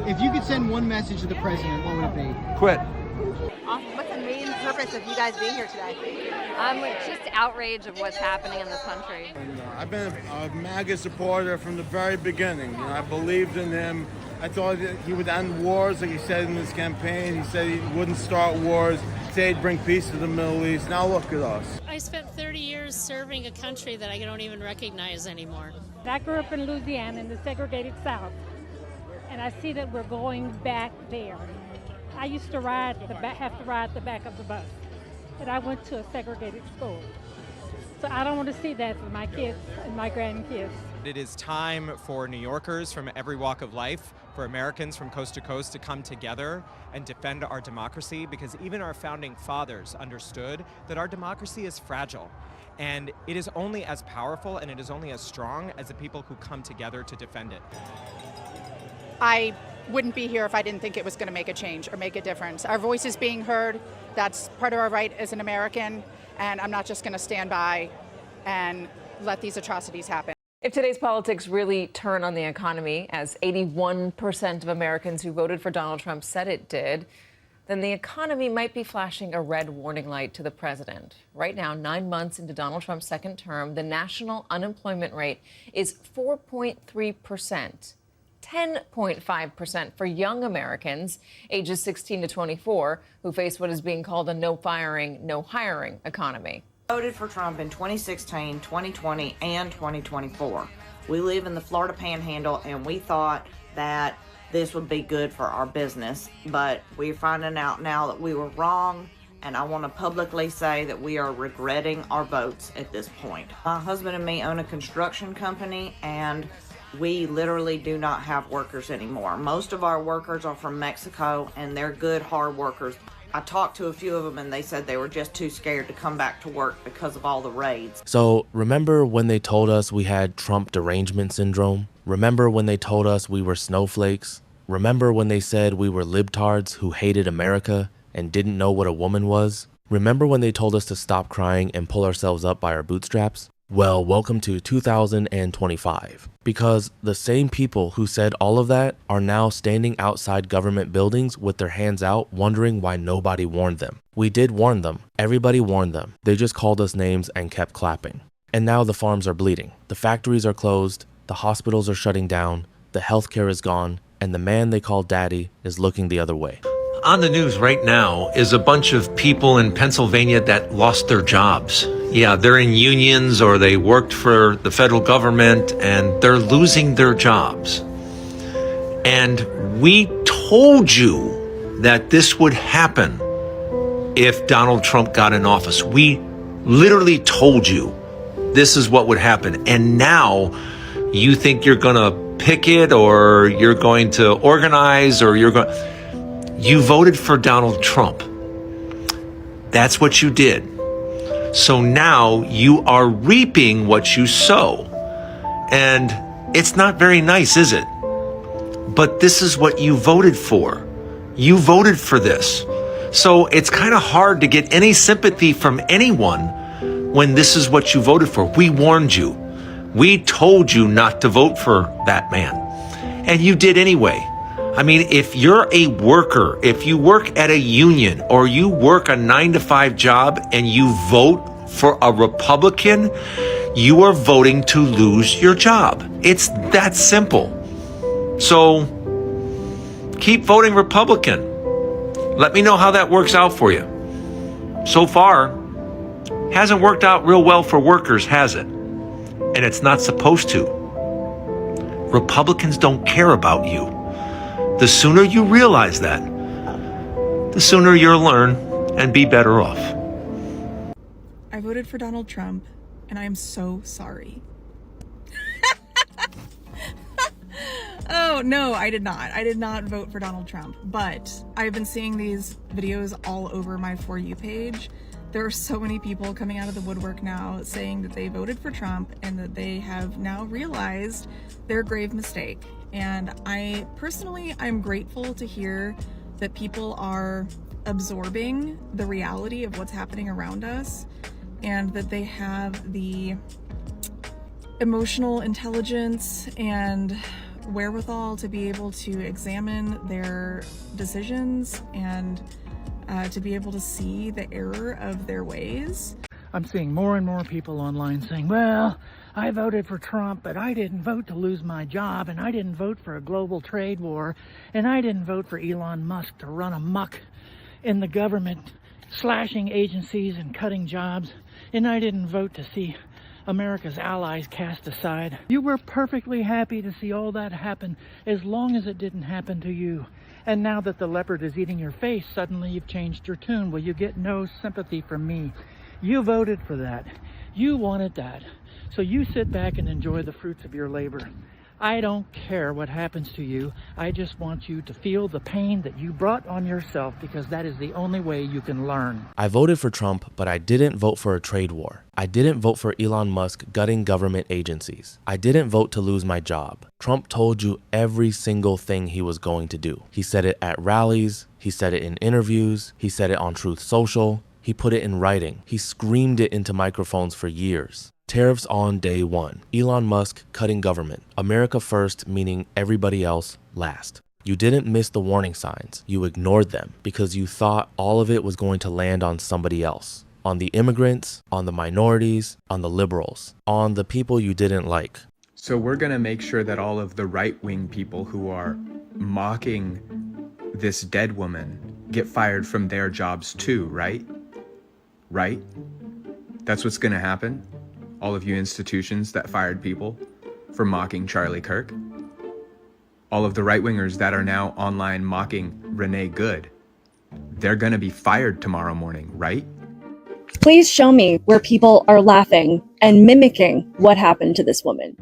If you could send one message to the president, what would it be? Quit. What's the main purpose of you guys being here today? Just outrage of what's happening in this country. I've been a MAGA supporter from the very beginning. I believed in him. I thought that he would end wars, like he said in his campaign. He said he wouldn't start wars. He said he'd bring peace to the Middle East. Now look at us. I spent 30 years serving a country that I don't even recognize anymore. I grew up in Louisiana in the segregated South, and I see that we're going back there. I used to have to ride the back of the bus, and I went to a segregated school. So I don't want to see that for my kids and my grandkids. It is time for New Yorkers from every walk of life, for Americans from coast to coast to come together and defend our democracy, because even our founding fathers understood that our democracy is fragile. And it is only as powerful and it is only as strong as the people who come together to defend it. I wouldn't be here if I didn't think it was going to make a change or make a difference. Our voice is being heard. That's part of our right as an American, and I'm not just going to stand by and let these atrocities happen. If today's politics really turn on the economy, as 81% of Americans who voted for Donald Trump said it did, then the economy might be flashing a red warning light to the president. Right now, 9 months into Donald Trump's second term, the national unemployment rate is 4.3%. 10.5% for young Americans ages 16 to 24 who face what is being called a no firing, no hiring economy. Voted for Trump in 2016, 2020, and 2024. We live in the Florida Panhandle, and we thought that this would be good for our business, but we're finding out now that we were wrong, and I want to publicly say that we are regretting our votes at this point. My husband and me own a construction company, and we literally do not have workers anymore. Most of our workers are from Mexico, and they're good, hard workers. I talked to a few of them, and they said they were just too scared to come back to work because of all the raids. So remember when they told us we had Trump derangement syndrome? Remember when they told us we were snowflakes? Remember when they said we were libtards who hated America and didn't know what a woman was? Remember when they told us to stop crying and pull ourselves up by our bootstraps? Well, welcome to 2025, because the same people who said all of that are now standing outside government buildings with their hands out, wondering why nobody warned them. We did warn them. Everybody warned them. They just called us names and kept clapping. And now the farms are bleeding. The factories are closed. The hospitals are shutting down. The healthcare is gone. And the man they call daddy is looking the other way. On the news right now is a bunch of people in Pennsylvania that lost their jobs. Yeah, they're in unions or they worked for the federal government and they're losing their jobs. And we told you that this would happen if Donald Trump got in office. We literally told you this is what would happen. And now you think you're going to picket or you're going to organize or you're going... You voted for Donald Trump. That's what you did. So now you are reaping what you sow. And it's not very nice, is it? But this is what you voted for. You voted for this. So it's kind of hard to get any sympathy from anyone when this is what you voted for. We warned you. We told you not to vote for that man. And you did anyway. I mean, if you're a worker, if you work at a union or you work a 9-to-5 job and you vote for a Republican, you are voting to lose your job. It's that simple. So keep voting Republican. Let me know how that works out for you. So far, hasn't worked out real well for workers, has it? And it's not supposed to. Republicans don't care about you. The sooner you realize that, the sooner you'll learn and be better off. I voted for Donald Trump, and I am so sorry. Oh, no, I did not. I did not vote for Donald Trump, but I've been seeing these videos all over my For You page. There are so many people coming out of the woodwork now saying that they voted for Trump and that they have now realized their grave mistake. And I personally, I'm grateful to hear that people are absorbing the reality of what's happening around us and that they have the emotional intelligence and wherewithal to be able to examine their decisions and to be able to see the error of their ways. I'm seeing more and more people online saying, well, I voted for Trump, but I didn't vote to lose my job, and I didn't vote for a global trade war, and I didn't vote for Elon Musk to run amok in the government, slashing agencies and cutting jobs, and I didn't vote to see America's allies cast aside. You were perfectly happy to see all that happen as long as it didn't happen to you. And now that the leopard is eating your face, suddenly you've changed your tune. Well, you get no sympathy from me. You voted for that. You wanted that. So you sit back and enjoy the fruits of your labor. I don't care what happens to you. I just want you to feel the pain that you brought on yourself, because that is the only way you can learn. I voted for Trump, but I didn't vote for a trade war. I didn't vote for Elon Musk gutting government agencies. I didn't vote to lose my job. Trump told you every single thing he was going to do. He said it at rallies. He said it in interviews. He said it on Truth Social. He put it in writing. He screamed it into microphones for years. Tariffs on day one. Elon Musk cutting government. America first, meaning everybody else last. You didn't miss the warning signs. You ignored them because you thought all of it was going to land on somebody else. On the immigrants, on the minorities, on the liberals, on the people you didn't like. So we're going to make sure that all of the right-wing people who are mocking this dead woman get fired from their jobs too, right? Right? That's what's going to happen? All of you institutions that fired people for mocking Charlie Kirk. All of the right-wingers that are now online mocking Renee Good. They're gonna be fired tomorrow morning, right? Please show me where people are laughing and mimicking what happened to this woman.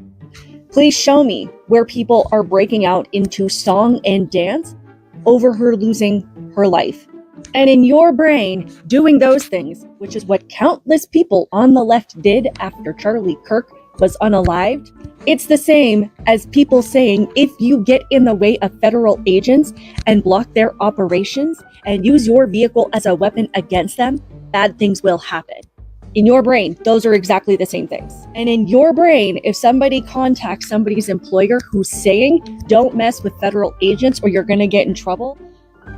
Please show me where people are breaking out into song and dance over her losing her life. And in your brain, doing those things, which is what countless people on the left did after Charlie Kirk was unalived, it's the same as people saying if you get in the way of federal agents and block their operations and use your vehicle as a weapon against them, bad things will happen. In your brain, those are exactly the same things. And in your brain, if somebody contacts somebody's employer who's saying, don't mess with federal agents or you're going to get in trouble,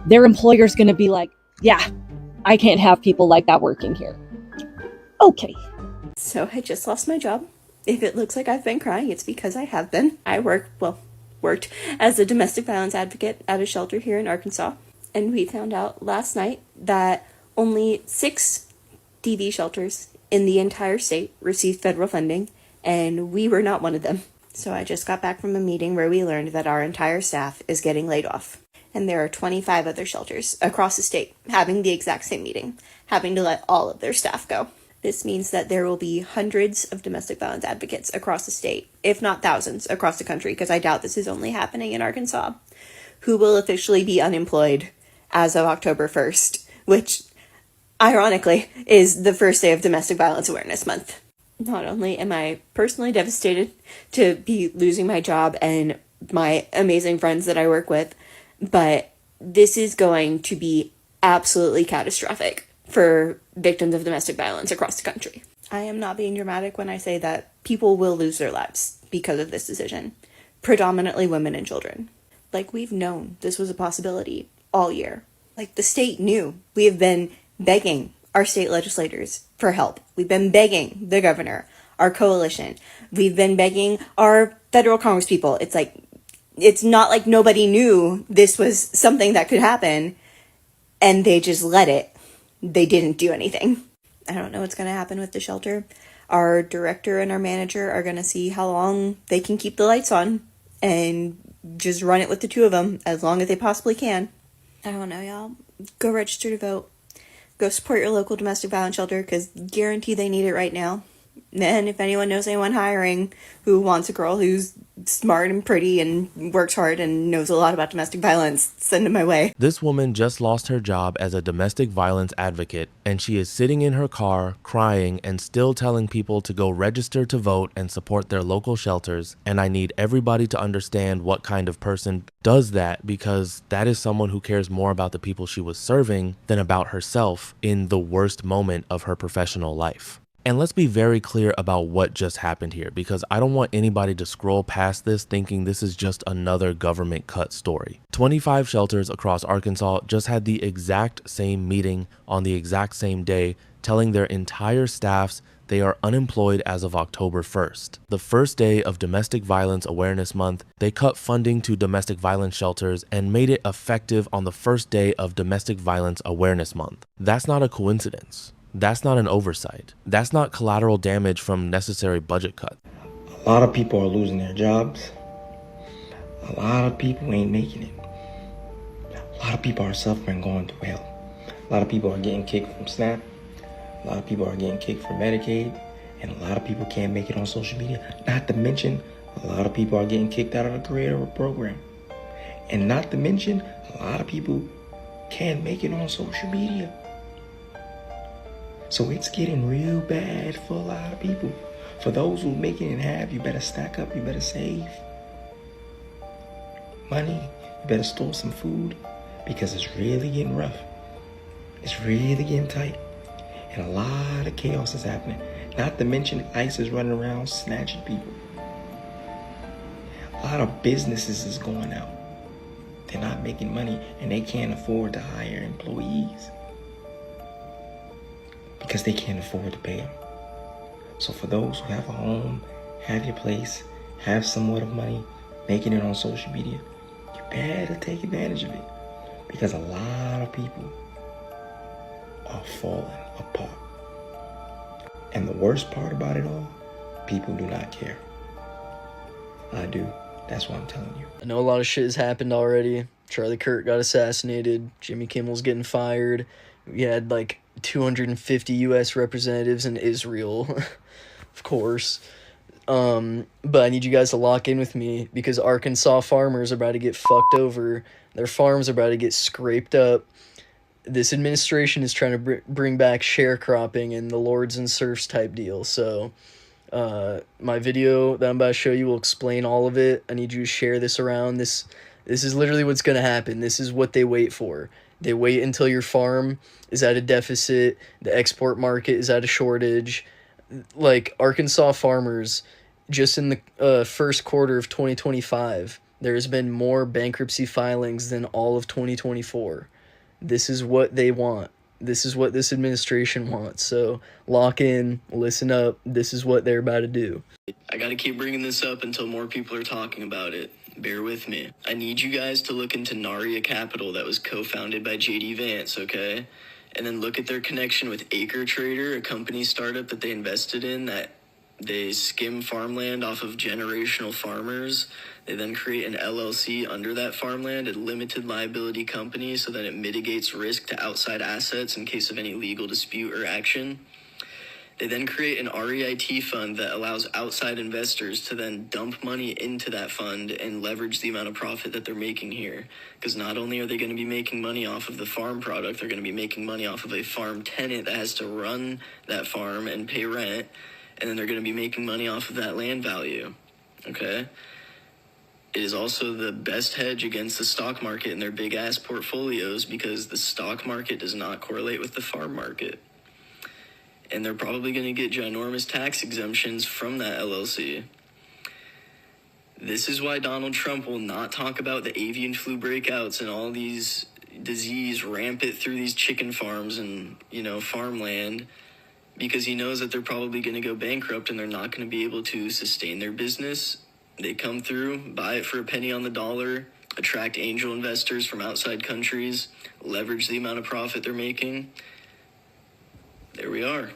their employer's going to be like, yeah, I can't have people like that working here. Okay. So I just lost my job. If it looks like I've been crying, it's because I have been. I worked as a domestic violence advocate at a shelter here in Arkansas. And we found out last night that only 6 DV shelters in the entire state received federal funding, and we were not one of them. So I just got back from a meeting where we learned that our entire staff is getting laid off. And there are 25 other shelters across the state having the exact same meeting, having to let all of their staff go. This means that there will be hundreds of domestic violence advocates across the state, if not thousands across the country, because I doubt this is only happening in Arkansas, who will officially be unemployed as of October 1st, which, ironically, is the first day of Domestic Violence Awareness Month. Not only am I personally devastated to be losing my job and my amazing friends that I work with, but this is going to be absolutely catastrophic for victims of domestic violence across the country. I am not being dramatic when I say that people will lose their lives because of this decision, predominantly women and children. Like, we've known this was a possibility all year. Like, the state knew. We have been begging our state legislators for help. We've been begging the governor, our coalition. We've been begging our federal congresspeople. It's not like nobody knew this was something that could happen, and they just let it. They didn't do anything. I don't know what's going to happen with the shelter. Our director and our manager are going to see how long they can keep the lights on and just run it with the two of them as long as they possibly can. I don't know, y'all. Go register to vote. Go support your local domestic violence shelter, because guarantee they need it right now. And if anyone knows anyone hiring who wants a girl who's smart and pretty and works hard and knows a lot about domestic violence, send them my way. This woman just lost her job as a domestic violence advocate, and she is sitting in her car crying and still telling people to go register to vote and support their local shelters. And I need everybody to understand what kind of person does that, because that is someone who cares more about the people she was serving than about herself in the worst moment of her professional life. And let's be very clear about what just happened here, because I don't want anybody to scroll past this thinking this is just another government cut story. 25 shelters across Arkansas just had the exact same meeting on the exact same day, telling their entire staffs they are unemployed as of October 1st. The first day of Domestic Violence Awareness Month, they cut funding to domestic violence shelters and made it effective on the first day of Domestic Violence Awareness Month. That's not a coincidence. That's not an oversight. That's not collateral damage from necessary budget cuts. A lot of people are losing their jobs. A lot of people ain't making it. A lot of people are suffering, going through hell. A lot of people are getting kicked from SNAP. A lot of people are getting kicked from Medicaid. And a lot of people can't make it on social media. Not to mention, a lot of people are getting kicked out of the creator program. And not to mention, a lot of people can't make it on social media. So it's getting real bad for a lot of people. For those who make it and have, you better stack up, you better save money, you better store some food, because it's really getting rough. It's really getting tight. And a lot of chaos is happening. Not to mention ICE is running around snatching people. A lot of businesses is going out. They're not making money and they can't afford to hire employees, because they can't afford to pay them. So for those who have a home, have your place, have somewhat of money, making it on social media, you better take advantage of it, because a lot of people are falling apart. And the worst part about it all, people do not care. I do. That's what I'm telling you. I know a lot of shit has happened already. Charlie Kirk got assassinated. Jimmy Kimmel's getting fired. We had like 250 U.S. representatives in Israel, of course. But I need you guys to lock in with me, because Arkansas farmers are about to get fucked over. Their farms are about to get scraped up. This administration is trying to bring back sharecropping and the lords and serfs type deal. So my video that I'm about to show you will explain all of it. I need you to share this around. This is literally what's going to happen. This is what they wait for. They wait until your farm is at a deficit, the export market is at a shortage. Like, Arkansas farmers, just in the first quarter of 2025, there's been more bankruptcy filings than all of 2024. This is what they want. This is what this administration wants. So lock in, listen up. This is what they're about to do. I got to keep bringing this up until more people are talking about it. Bear with me. I need you guys to look into Naria Capital that was co-founded by JD Vance, okay? And then look at their connection with Acre Trader, a company startup that they invested in that they skim farmland off of generational farmers. They then create an LLC under that farmland, a limited liability company, so that it mitigates risk to outside assets in case of any legal dispute or action. They then create an REIT fund that allows outside investors to then dump money into that fund and leverage the amount of profit that they're making here. Because not only are they going to be making money off of the farm product, they're going to be making money off of a farm tenant that has to run that farm and pay rent. And then they're going to be making money off of that land value. Okay? It is also the best hedge against the stock market in their big-ass portfolios, because the stock market does not correlate with the farm market. And they're probably going to get ginormous tax exemptions from that LLC. This is why Donald Trump will not talk about the avian flu breakouts and all these disease rampant through these chicken farms and, farmland, because he knows that they're probably going to go bankrupt and they're not going to be able to sustain their business. They come through, buy it for a penny on the dollar, attract angel investors from outside countries, leverage the amount of profit they're making. There we are.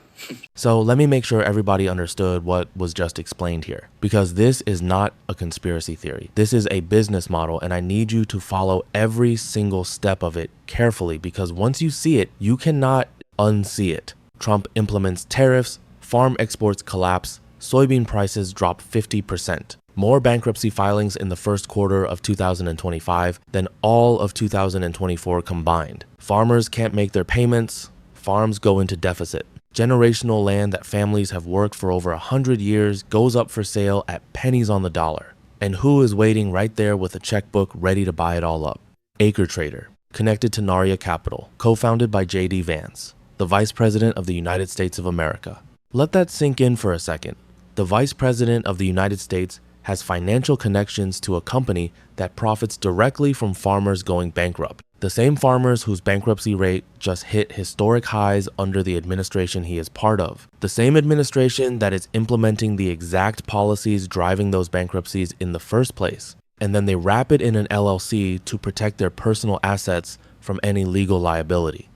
So let me make sure everybody understood what was just explained here, because this is not a conspiracy theory. This is a business model, and I need you to follow every single step of it carefully, because once you see it, you cannot unsee it. Trump implements tariffs, farm exports collapse, soybean prices drop 50%. More bankruptcy filings in the first quarter of 2025 than all of 2024 combined. Farmers can't make their payments. Farms go into deficit. Generational land that families have worked for over 100 years goes up for sale at pennies on the dollar. And who is waiting right there with a checkbook ready to buy it all up? Acre Trader, connected to Naria Capital, co-founded by JD Vance, the Vice President of the United States of America. Let that sink in for a second. The Vice President of the United States has financial connections to a company that profits directly from farmers going bankrupt. The same farmers whose bankruptcy rate just hit historic highs under the administration he is part of. The same administration that is implementing the exact policies driving those bankruptcies in the first place. And then they wrap it in an LLC to protect their personal assets from any legal liability.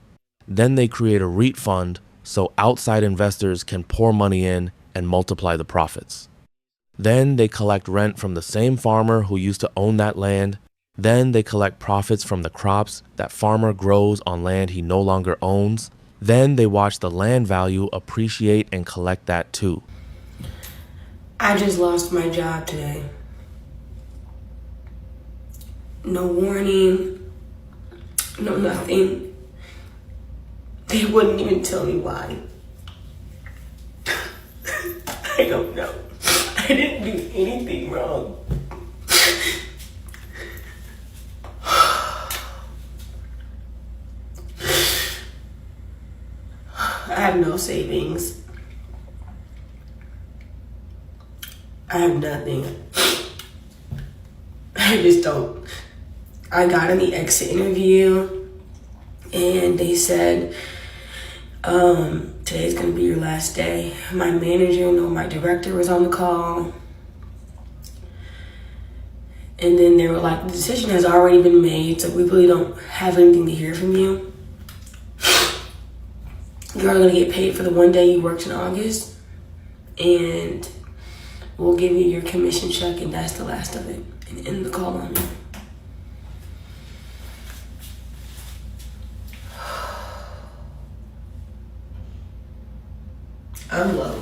Then they create a REIT fund so outside investors can pour money in and multiply the profits. Then they collect rent from the same farmer who used to own that land. Then they collect profits from the crops that farmer grows on land he no longer owns. Then they watch the land value appreciate and collect that too. I just lost my job today. No warning, no nothing. They wouldn't even tell me why. I don't know. I didn't do anything wrong. I have no savings. I have nothing. I just don't. I got in the exit interview and they said, today's gonna be your last day. My manager, my director was on the call. And then they were like, the decision has already been made, so we really don't have anything to hear from you. You're only gonna get paid for the one day you worked in August, and we'll give you your commission check, and that's the last of it. And end the call on me. I'm low.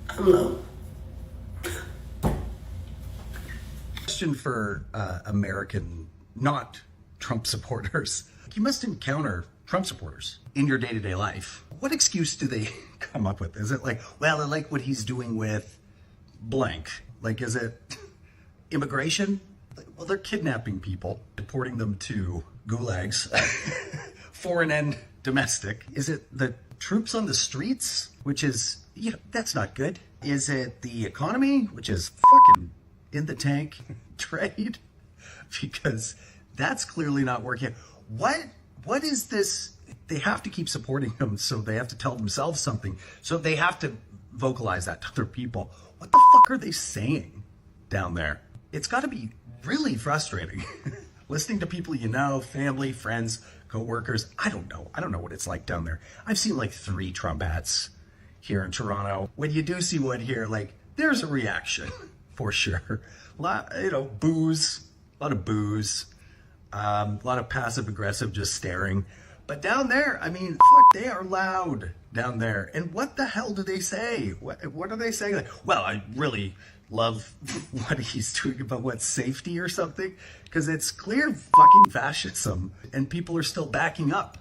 I'm low. Question for American, not Trump supporters. You must encounter Trump supporters in your day-to-day life. What excuse do they come up with? Is it like, well, I like what he's doing with blank? Like, is it immigration? Well, they're kidnapping people, deporting them to gulags, foreign and domestic. Is it the troops on the streets, which is, that's not good? Is it the economy, which is fucking in the tank? Trade? Because that's clearly not working. What is this? They have to keep supporting him, so they have to tell themselves something. So they have to vocalize that to other people. What the fuck are they saying down there? It's got to be really frustrating. Listening to people family, friends, co-workers. I don't know. I don't know what it's like down there. I've seen like 3 Trump hats here in Toronto. When you do see one here, like, there's a reaction for sure. A lot, booze, a lot of booze. A lot of passive aggressive just staring. But down there, I mean, fuck, they are loud down there. And what the hell do they say? What are they saying? Like, well, I really love what he's doing about what, safety or something? Because it's clear fucking fascism and people are still backing up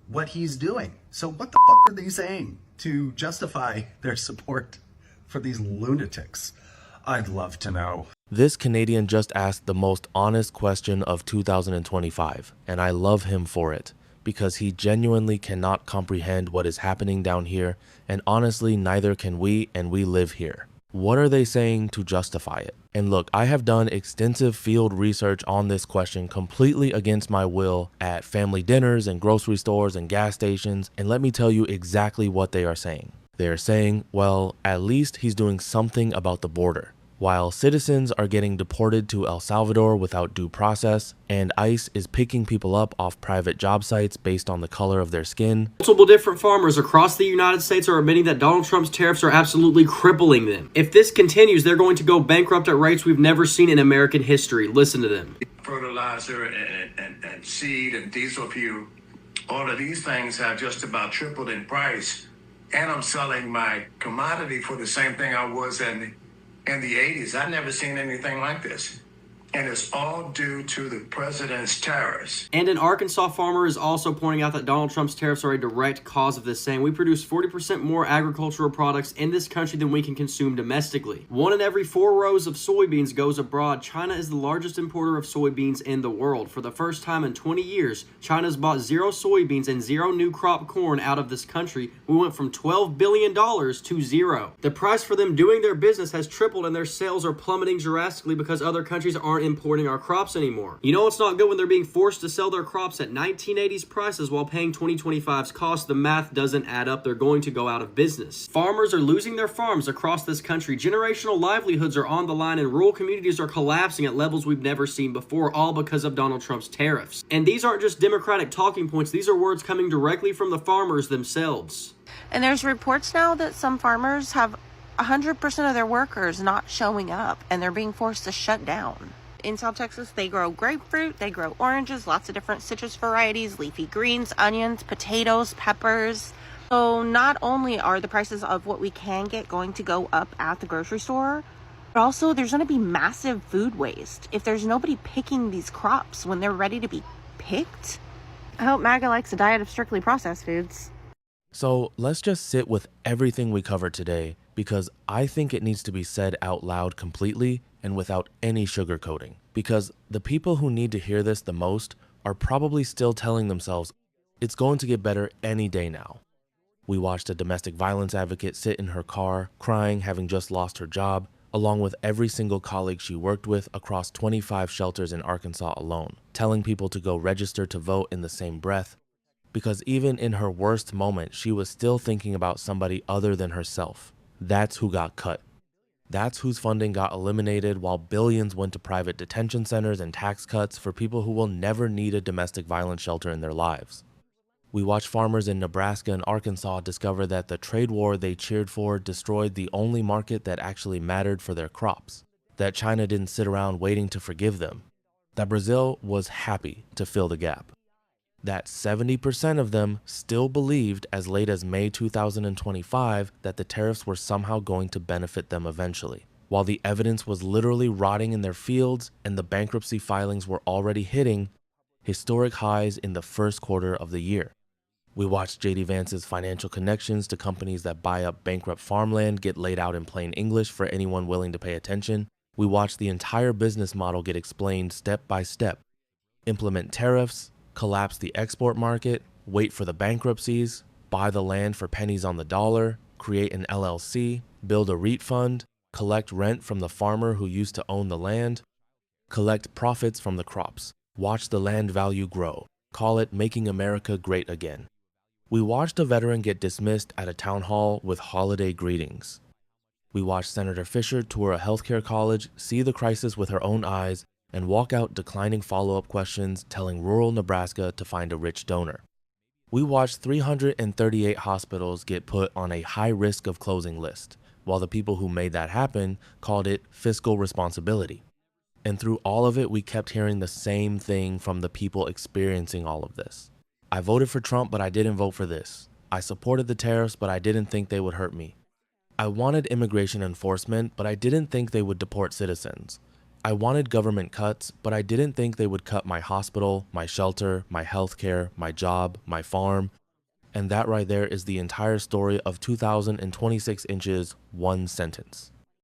what he's doing. So what the fuck are they saying to justify their support for these lunatics? I'd love to know. This Canadian just asked the most honest question of 2025, and I love him for it, because he genuinely cannot comprehend what is happening down here, and honestly, neither can we, and we live here. What are they saying to justify it? And look, I have done extensive field research on this question completely against my will at family dinners and grocery stores and gas stations, and let me tell you exactly what they are saying. They are saying, well, at least he's doing something about the border. While citizens are getting deported to El Salvador without due process, and ICE is picking people up off private job sites based on the color of their skin. Multiple different farmers across the United States are admitting that Donald Trump's tariffs are absolutely crippling them. If this continues, they're going to go bankrupt at rates we've never seen in American history. Listen to them. Fertilizer and seed and diesel fuel, all of these things have just about tripled in price. And I'm selling my commodity for the same thing I was in the 80s. I've never seen anything like this. And it's all due to the president's tariffs. And an Arkansas farmer is also pointing out that Donald Trump's tariffs are a direct cause of this, saying we produce 40% more agricultural products in this country than we can consume domestically. 1 in every 4 rows of soybeans goes abroad. China is the largest importer of soybeans in the world. For the first time in 20 years, China's bought 0 soybeans and 0 new crop corn out of this country. We went from $12 billion to 0. The price for them doing their business has tripled, and their sales are plummeting drastically because other countries aren't importing our crops anymore. You know it's not good when they're being forced to sell their crops at 1980s prices while paying 2025's cost. The math doesn't add up. They're going to go out of business. Farmers are losing their farms across this country. Generational livelihoods are on the line, and rural communities are collapsing at levels we've never seen before, all because of Donald Trump's tariffs. And these aren't just Democratic talking points. These are words coming directly from the farmers themselves. And there's reports now that some farmers have 100% of their workers not showing up, and they're being forced to shut down. In South Texas, they grow grapefruit, they grow oranges, lots of different citrus varieties, leafy greens, onions, potatoes, peppers. So not only are the prices of what we can get going to go up at the grocery store, but also there's going to be massive food waste if there's nobody picking these crops when they're ready to be picked. I hope MAGA likes a diet of strictly processed foods. So let's just sit with everything we covered today, because I think it needs to be said out loud completely and without any sugarcoating. Because the people who need to hear this the most are probably still telling themselves it's going to get better any day now. We watched a domestic violence advocate sit in her car, crying, having just lost her job, along with every single colleague she worked with across 25 shelters in Arkansas alone, telling people to go register to vote in the same breath. Because even in her worst moment, she was still thinking about somebody other than herself. That's who got cut. That's whose funding got eliminated, while billions went to private detention centers and tax cuts for people who will never need a domestic violence shelter in their lives. We watched farmers in Nebraska and Arkansas discover that the trade war they cheered for destroyed the only market that actually mattered for their crops. That China didn't sit around waiting to forgive them. That Brazil was happy to fill the gap. That 70% of them still believed as late as May 2025 that the tariffs were somehow going to benefit them eventually, while the evidence was literally rotting in their fields and the bankruptcy filings were already hitting historic highs in the first quarter of the year. We watched J.D. Vance's financial connections to companies that buy up bankrupt farmland get laid out in plain English for anyone willing to pay attention. We watched the entire business model get explained step by step. Implement tariffs, collapse the export market, wait for the bankruptcies, buy the land for pennies on the dollar, create an LLC, build a REIT fund, collect rent from the farmer who used to own the land, collect profits from the crops, watch the land value grow, call it making America great again. We watched a veteran get dismissed at a town hall with holiday greetings. We watched Senator Fisher tour a healthcare college, see the crisis with her own eyes, and walk out declining follow-up questions, telling rural Nebraska to find a rich donor. We watched 338 hospitals get put on a high risk of closing list, while the people who made that happen called it fiscal responsibility. And through all of it, we kept hearing the same thing from the people experiencing all of this. I voted for Trump, but I didn't vote for this. I supported the tariffs, but I didn't think they would hurt me. I wanted immigration enforcement, but I didn't think they would deport citizens. I wanted government cuts, but I didn't think they would cut my hospital, my shelter, my healthcare, my job, my farm. And that right there is the entire story of 2026 Inches, one sentence.